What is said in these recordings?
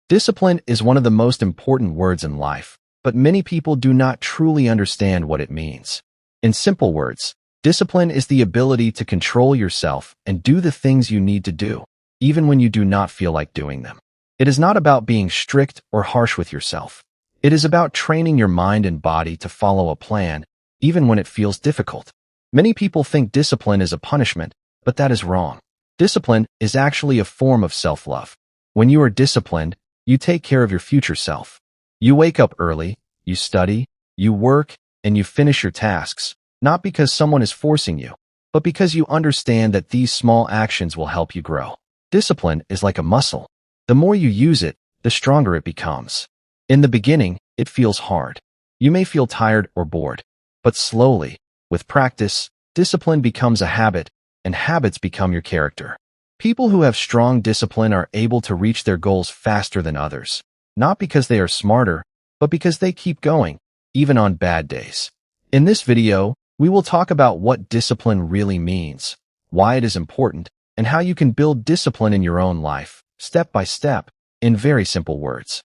Discipline is one of the most important words in life, but many people do not truly understand what it means. In simple words, discipline is the ability to control yourself and do the things you need to do, even when you do not feel like doing them. It is not about being strict or harsh with yourself. It is about training your mind and body to follow a plan, even when it feels difficult. Many people think discipline is a punishment, but that is wrong. Discipline is actually a form of self-love. When you are disciplined, you take care of your future self. You wake up early, you study, you work, and you finish your tasks, not because someone is forcing you, but because you understand that these small actions will help you grow. Discipline is like a muscle. The more you use it, the stronger it becomes. In the beginning, it feels hard. You may feel tired or bored, but slowly, with practice, discipline becomes a habit, and habits become your character. People who have strong discipline are able to reach their goals faster than others, not because they are smarter, but because they keep going, even on bad days. In this video, we will talk about what discipline really means, why it is important, and how you can build discipline in your own life, step by step, in very simple words.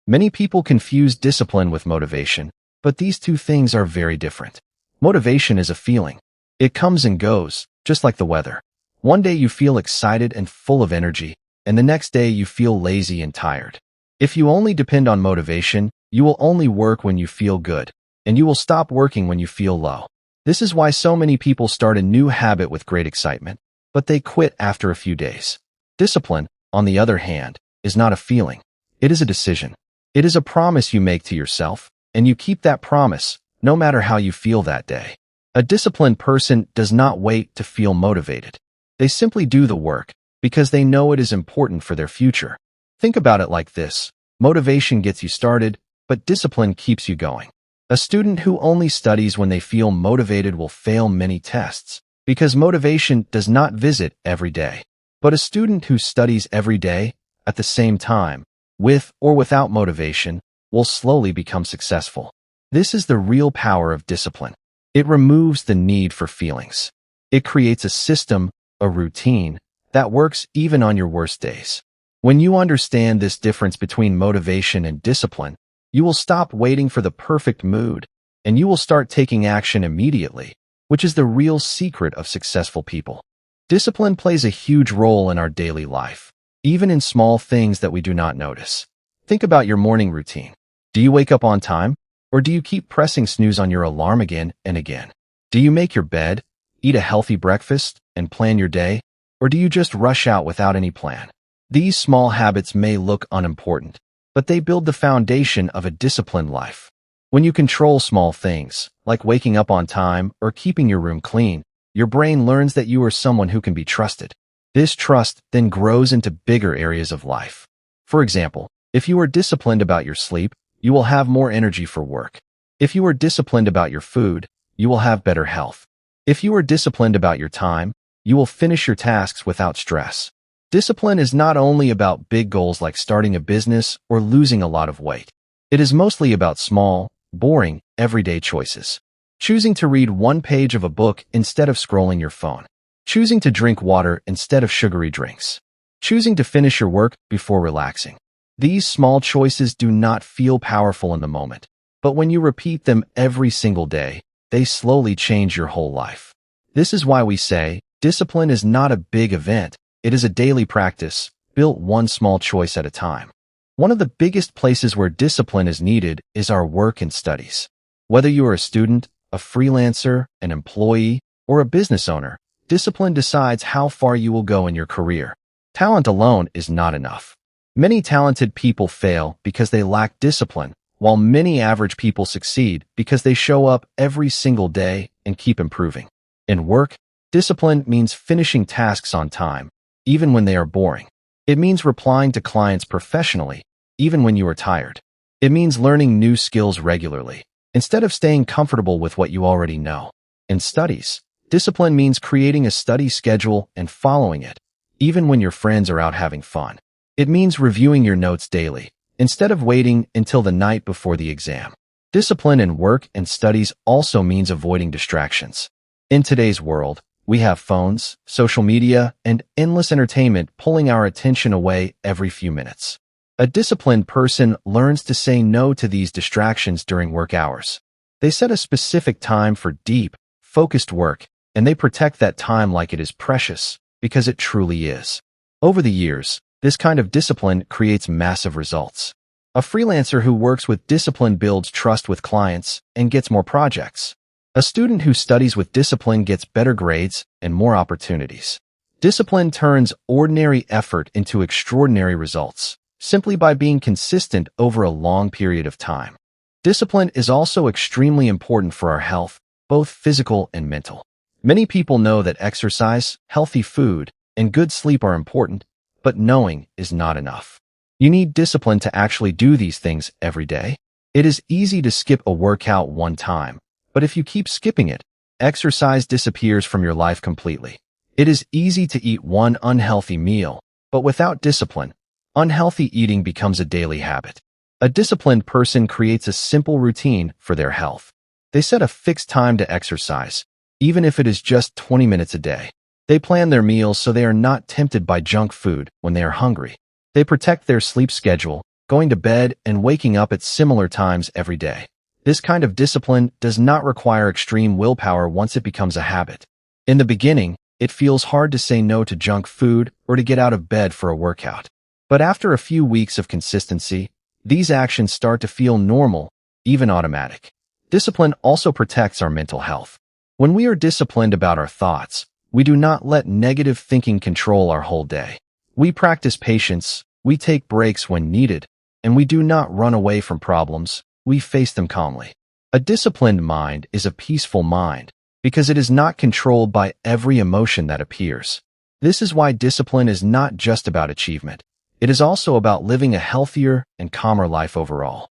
Many people confuse discipline with motivation, but these two things are very different. Motivation is a feeling. It comes and goes, just like the weather. One day you feel excited and full of energy, and the next day you feel lazy and tired. If you only depend on motivation, you will only work when you feel good, and you will stop working when you feel low. This is why so many people start a new habit with great excitement, but they quit after a few days. Discipline, on the other hand, is not a feeling. It is a decision. It is a promise you make to yourself, and you keep that promise, no matter how you feel that day. A disciplined person does not wait to feel motivated. They simply do the work, because they know it is important for their future. Think about it like this. Motivation gets you started, but discipline keeps you going. A student who only studies when they feel motivated will fail many tests, because motivation does not visit every day. But a student who studies every day, at the same time, with or without motivation, will slowly become successful. This is the real power of discipline. It removes the need for feelings. It creates a system, a routine, that works even on your worst days. When you understand this difference between motivation and discipline, you will stop waiting for the perfect mood, and you will start taking action immediately, which is the real secret of successful people. Discipline plays a huge role in our daily life, even in small things that we do not notice. Think about your morning routine. Do you wake up on time? Or do you keep pressing snooze on your alarm again and again? Do you make your bed, eat a healthy breakfast, and plan your day? Or do you just rush out without any plan? These small habits may look unimportant, but they build the foundation of a disciplined life. When you control small things, like waking up on time or keeping your room clean, your brain learns that you are someone who can be trusted. This trust then grows into bigger areas of life. For example, if you are disciplined about your sleep, you will have more energy for work. If you are disciplined about your food, you will have better health. If you are disciplined about your time, you will finish your tasks without stress. Discipline is not only about big goals like starting a business or losing a lot of weight. It is mostly about small, boring, everyday choices. Choosing to read one page of a book instead of scrolling your phone. Choosing to drink water instead of sugary drinks. Choosing to finish your work before relaxing. These small choices do not feel powerful in the moment, but when you repeat them every single day, they slowly change your whole life. This is why we say, discipline is not a big event, it is a daily practice, built one small choice at a time. One of the biggest places where discipline is needed is our work and studies. Whether you are a student, a freelancer, an employee, or a business owner, discipline decides how far you will go in your career. Talent alone is not enough. Many talented people fail because they lack discipline, while many average people succeed because they show up every single day and keep improving. In work, discipline means finishing tasks on time, even when they are boring. It means replying to clients professionally, even when you are tired. It means learning new skills regularly, instead of staying comfortable with what you already know. In studies, discipline means creating a study schedule and following it, even when your friends are out having fun. It means reviewing your notes daily, instead of waiting until the night before the exam. Discipline in work and studies also means avoiding distractions. In today's world, we have phones, social media, and endless entertainment pulling our attention away every few minutes. A disciplined person learns to say no to these distractions during work hours. They set a specific time for deep, focused work, and they protect that time like it is precious, because it truly is. Over the years, this kind of discipline creates massive results. A freelancer who works with discipline builds trust with clients and gets more projects. A student who studies with discipline gets better grades and more opportunities. Discipline turns ordinary effort into extraordinary results, simply by being consistent over a long period of time. Discipline is also extremely important for our health, both physical and mental. Many people know that exercise, healthy food, and good sleep are important, but knowing is not enough. You need discipline to actually do these things every day. It is easy to skip a workout one time, but if you keep skipping it, exercise disappears from your life completely. It is easy to eat one unhealthy meal, but without discipline, unhealthy eating becomes a daily habit. A disciplined person creates a simple routine for their health. They set a fixed time to exercise, even if it is just 20 minutes a day. They plan their meals so they are not tempted by junk food when they are hungry. They protect their sleep schedule, going to bed and waking up at similar times every day. This kind of discipline does not require extreme willpower once it becomes a habit. In the beginning, it feels hard to say no to junk food or to get out of bed for a workout. But after a few weeks of consistency, these actions start to feel normal, even automatic. Discipline also protects our mental health. When we are disciplined about our thoughts, we do not let negative thinking control our whole day. We practice patience, we take breaks when needed, and we do not run away from problems, we face them calmly. A disciplined mind is a peaceful mind, because it is not controlled by every emotion that appears. This is why discipline is not just about achievement. It is also about living a healthier and calmer life overall.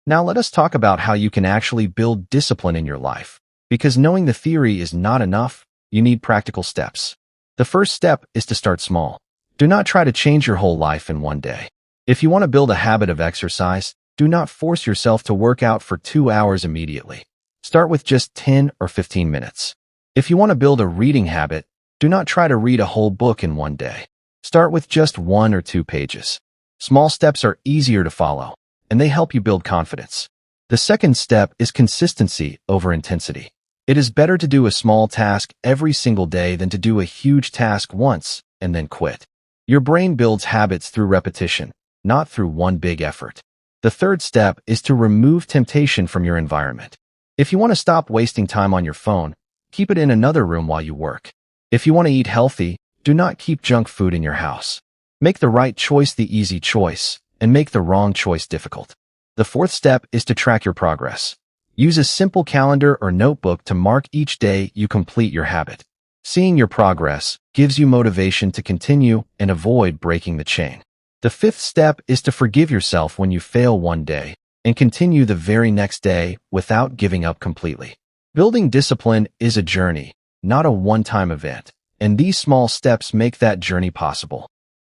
Now let us talk about how you can actually build discipline in your life. Because knowing the theory is not enough, you need practical steps. The first step is to start small. Do not try to change your whole life in one day. If you want to build a habit of exercise, do not force yourself to work out for 2 hours immediately. Start with just 10 or 15 minutes. If you want to build a reading habit, do not try to read a whole book in one day. Start with just 1 or 2 pages. Small steps are easier to follow, and they help you build confidence. The second step is consistency over intensity. It is better to do a small task every single day than to do a huge task once and then quit. Your brain builds habits through repetition, not through one big effort. The third step is to remove temptation from your environment. If you want to stop wasting time on your phone, keep it in another room while you work. If you want to eat healthy, do not keep junk food in your house. Make the right choice the easy choice, and make the wrong choice difficult. The fourth step is to track your progress. Use a simple calendar or notebook to mark each day you complete your habit. Seeing your progress gives you motivation to continue and avoid breaking the chain. The fifth step is to forgive yourself when you fail one day and continue the very next day without giving up completely. Building discipline is a journey, not a one-time event, and these small steps make that journey possible.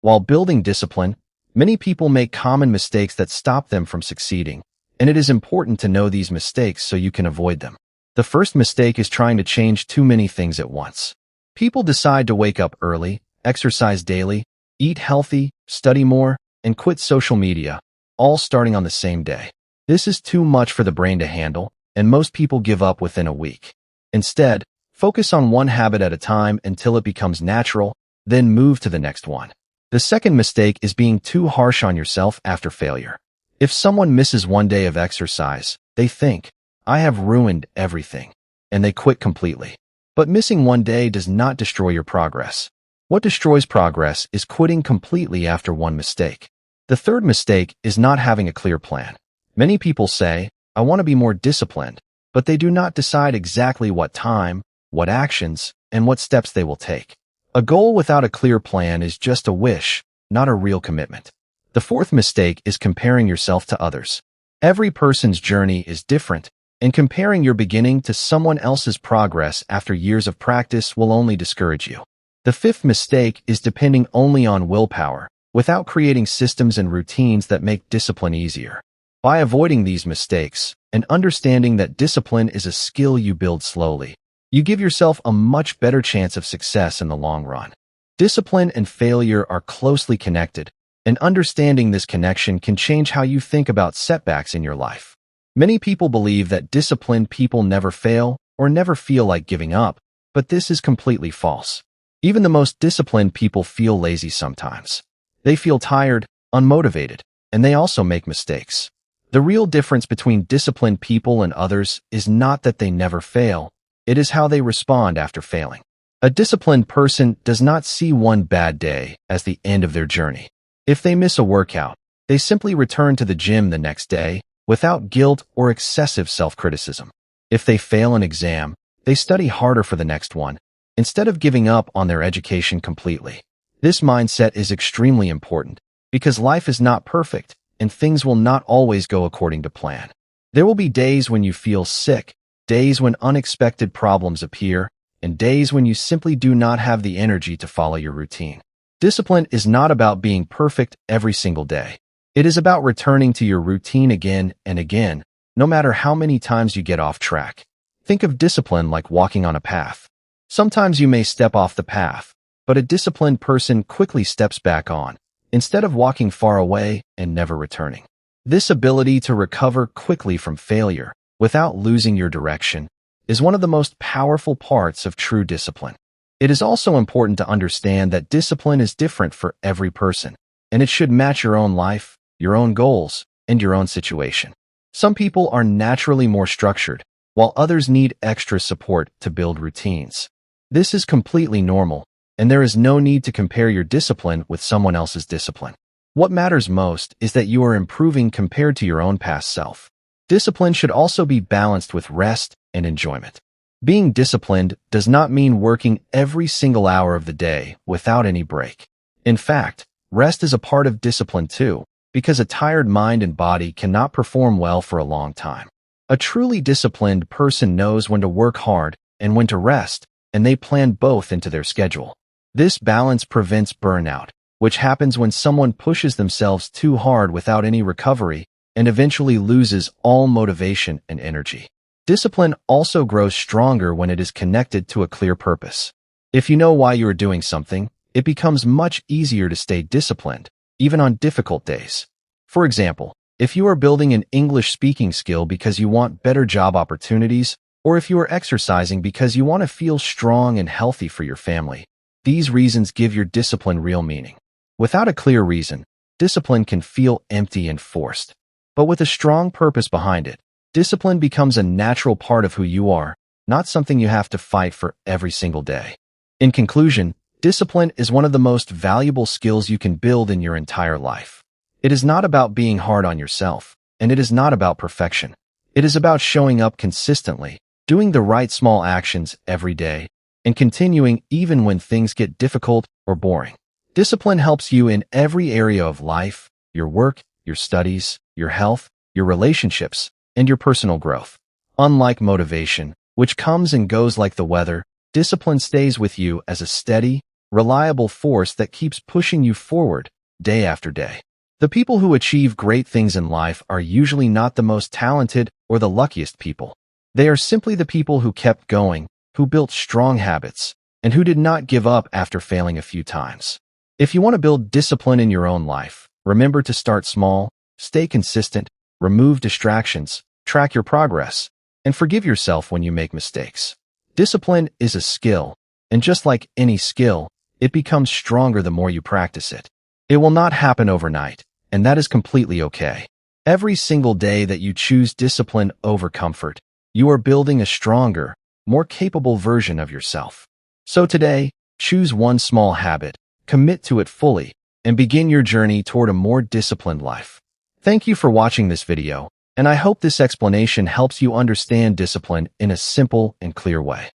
While building discipline, many people make common mistakes that stop them from succeeding, and it is important to know these mistakes so you can avoid them. The first mistake is trying to change too many things at once. People decide to wake up early, exercise daily, eat healthy, study more, and quit social media, all starting on the same day. This is too much for the brain to handle, and most people give up within a week. Instead, focus on one habit at a time until it becomes natural, then move to the next one. The second mistake is being too harsh on yourself after failure. If someone misses one day of exercise, they think, "I have ruined everything," and they quit completely. But missing one day does not destroy your progress. What destroys progress is quitting completely after one mistake. The third mistake is not having a clear plan. Many people say, "I want to be more disciplined," but they do not decide exactly what time, what actions, and what steps they will take. A goal without a clear plan is just a wish, not a real commitment. The fourth mistake is comparing yourself to others. Every person's journey is different, and comparing your beginning to someone else's progress after years of practice will only discourage you. The fifth mistake is depending only on willpower, without creating systems and routines that make discipline easier. By avoiding these mistakes and understanding that discipline is a skill you build slowly, you give yourself a much better chance of success in the long run. Discipline and failure are closely connected, and understanding this connection can change how you think about setbacks in your life. Many people believe that disciplined people never fail or never feel like giving up, but this is completely false. Even the most disciplined people feel lazy sometimes. They feel tired, unmotivated, and they also make mistakes. The real difference between disciplined people and others is not that they never fail, it is how they respond after failing. A disciplined person does not see one bad day as the end of their journey. If they miss a workout, they simply return to the gym the next day without guilt or excessive self-criticism. If they fail an exam, they study harder for the next one, instead of giving up on their education completely. This mindset is extremely important because life is not perfect and things will not always go according to plan. There will be days when you feel sick, days when unexpected problems appear, and days when you simply do not have the energy to follow your routine. Discipline is not about being perfect every single day. It is about returning to your routine again and again, no matter how many times you get off track. Think of discipline like walking on a path. Sometimes you may step off the path, but a disciplined person quickly steps back on, instead of walking far away and never returning. This ability to recover quickly from failure, without losing your direction, is one of the most powerful parts of true discipline. It is also important to understand that discipline is different for every person, and it should match your own life, your own goals, and your own situation. Some people are naturally more structured, while others need extra support to build routines. This is completely normal, and there is no need to compare your discipline with someone else's discipline. What matters most is that you are improving compared to your own past self. Discipline should also be balanced with rest and enjoyment. Being disciplined does not mean working every single hour of the day without any break. In fact, rest is a part of discipline too, because a tired mind and body cannot perform well for a long time. A truly disciplined person knows when to work hard and when to rest, and they plan both into their schedule. This balance prevents burnout, which happens when someone pushes themselves too hard without any recovery and eventually loses all motivation and energy. Discipline also grows stronger when it is connected to a clear purpose. If you know why you are doing something, it becomes much easier to stay disciplined, even on difficult days. For example, if you are building an English speaking skill because you want better job opportunities, or if you are exercising because you want to feel strong and healthy for your family, these reasons give your discipline real meaning. Without a clear reason, discipline can feel empty and forced. But with a strong purpose behind it, discipline becomes a natural part of who you are, not something you have to fight for every single day. In conclusion, discipline is one of the most valuable skills you can build in your entire life. It is not about being hard on yourself, and it is not about perfection. It is about showing up consistently, doing the right small actions every day, and continuing even when things get difficult or boring. Discipline helps you in every area of life, your work, your studies, your health, your relationships, and your personal growth. Unlike motivation, which comes and goes like the weather, discipline stays with you as a steady, reliable force that keeps pushing you forward day after day. The people who achieve great things in life are usually not the most talented or the luckiest people. They are simply the people who kept going, who built strong habits, and who did not give up after failing a few times. If you want to build discipline in your own life, remember to start small, stay consistent, remove distractions, track your progress, and forgive yourself when you make mistakes. Discipline is a skill, and just like any skill, it becomes stronger the more you practice it. It will not happen overnight, and that is completely okay. Every single day that you choose discipline over comfort, you are building a stronger, more capable version of yourself. So today, choose one small habit, commit to it fully, and begin your journey toward a more disciplined life. Thank you for watching this video, and I hope this explanation helps you understand discipline in a simple and clear way.